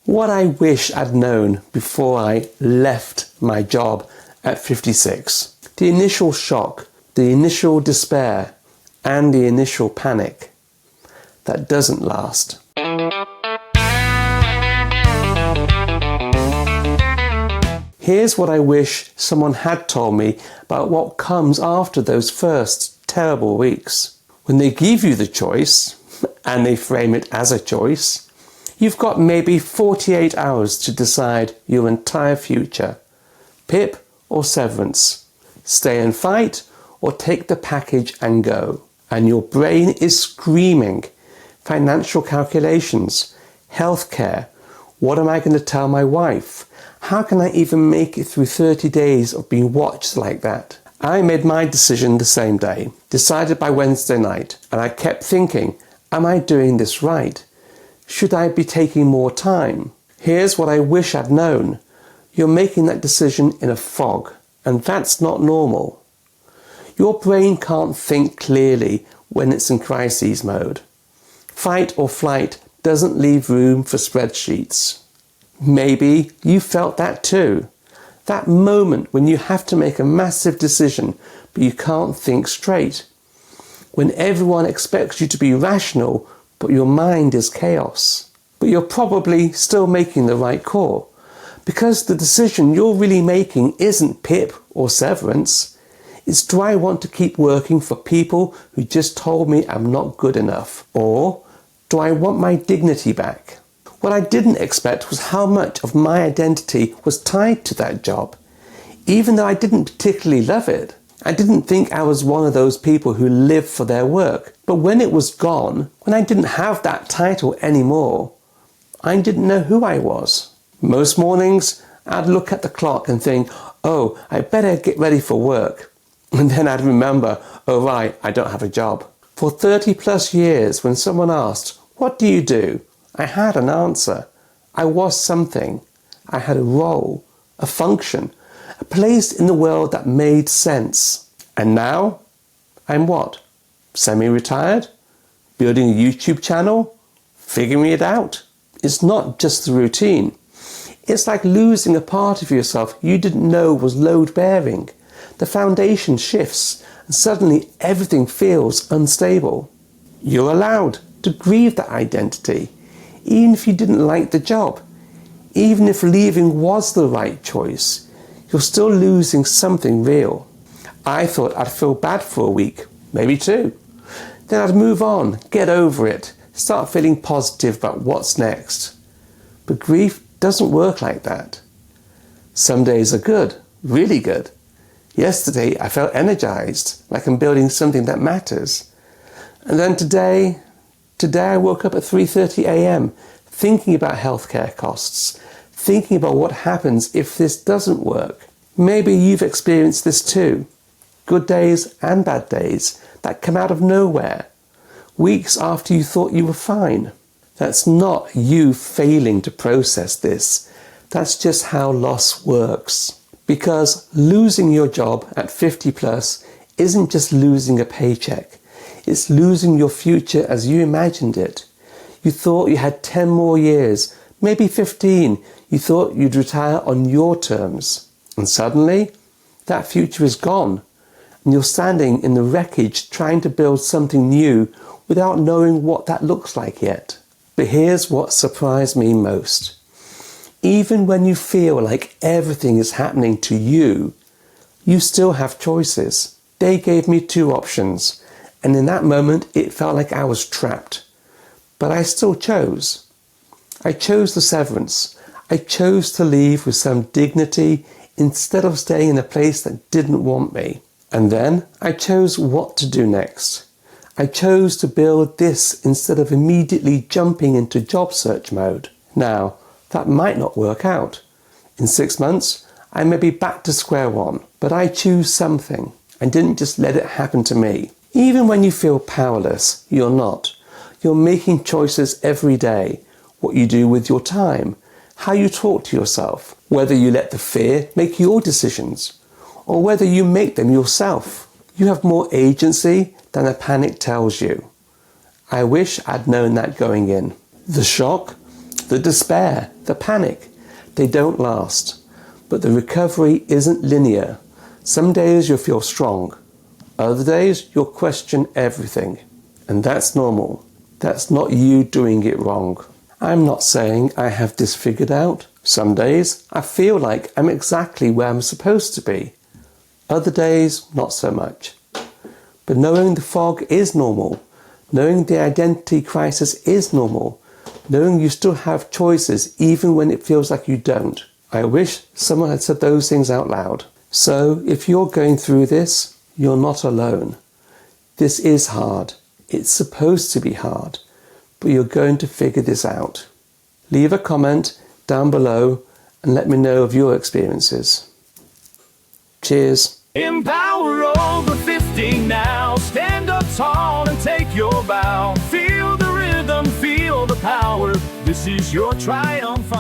What I wish I'd known before I left my job at 56. The initial shock, the initial despair, and the initial panic. That doesn't last. Here's what I wish someone had told me about what comes after those first terrible weeks. When they give you the choice, and they frame it as a choice, you've got maybe 48 hours to decide your entire future. PIP or severance. Stay and fight or take the package and go. And your brain is screaming. Financial calculations, healthcare. What am I going to tell my wife? How can I even make it through 30 days of being watched like that? I made my decision the same day, decided by Wednesday night, and I kept thinking, am I doing this right? Should I be taking more time? Here's what I wish I'd known. You're making that decision in a fog, and that's not normal. Your brain can't think clearly when it's in crises mode. Fight or flight doesn't leave room for spreadsheets. Maybe you felt that too. That moment when you have to make a massive decision, but you can't think straight. When everyone expects you to be rational, but your mind is chaos. But you're probably still making the right call, because the decision you're really making isn't PIP or severance. It's, do I want to keep working for people who just told me I'm not good enough? Or do I want my dignity back? What I didn't expect was how much of my identity was tied to that job. Even though I didn't particularly love it, I didn't think I was one of those people who live for their work. But when it was gone, when I didn't have that title anymore, I didn't know who I was. Most mornings, I'd look at the clock and think, oh, I better get ready for work. And then I'd remember, oh right, I don't have a job. For 30 plus years, when someone asked, what do you do? I had an answer. I was something. I had a role, a function, a place in the world that made sense. And now, I'm what? Semi-retired? Building a YouTube channel? Figuring it out? It's not just the routine. It's like losing a part of yourself you didn't know was load-bearing. The foundation shifts and suddenly everything feels unstable. You're allowed to grieve that identity. Even if you didn't like the job, even if leaving was the right choice, you're still losing something real. I thought I'd feel bad for a week, maybe two. Then I'd move on, get over it, start feeling positive about what's next. But grief doesn't work like that. Some days are good, really good. Yesterday I felt energized, like I'm building something that matters. And then today I woke up at 3:30 a.m. thinking about healthcare costs, thinking about what happens if this doesn't work. Maybe you've experienced this too. Good days and bad days that come out of nowhere. Weeks after you thought you were fine. That's not you failing to process this. That's just how loss works. Because losing your job at 50 plus isn't just losing a paycheck. It's losing your future as you imagined it. You thought you had 10 more years, maybe 15. You thought you'd retire on your terms. And suddenly, that future is gone. And you're standing in the wreckage trying to build something new without knowing what that looks like yet. But here's what surprised me most. Even when you feel like everything is happening to you, you still have choices. They gave me two options. And in that moment, it felt like I was trapped. But I still chose. I chose the severance. I chose to leave with some dignity instead of staying in a place that didn't want me. And then I chose what to do next. I chose to build this instead of immediately jumping into job search mode. Now, that might not work out. In 6 months, I may be back to square one. But I choose something. I didn't just let it happen to me. Even when you feel powerless, you're not. You're making choices every day. What you do with your time, how you talk to yourself, whether you let the fear make your decisions, or whether you make them yourself. You have more agency than the panic tells you. I wish I'd known that going in. The shock, the despair, the panic. They don't last. But the recovery isn't linear. Some days you'll feel strong. Other days you'll question everything. And that's normal. That's not you doing it wrong. I'm not saying I have this figured out. Some days I feel like I'm exactly where I'm supposed to be. Other days, not so much. But knowing the fog is normal. Knowing the identity crisis is normal. Knowing you still have choices even when it feels like you don't. I wish someone had said those things out loud. So if you're going through this, you're not alone. This is hard. It's supposed to be hard. But you're going to figure this out. Leave a comment down below and let me know of your experiences. Cheers. Empower over 50 now. Stand up tall and take your bow. Feel the rhythm, feel the power. This is your triumph.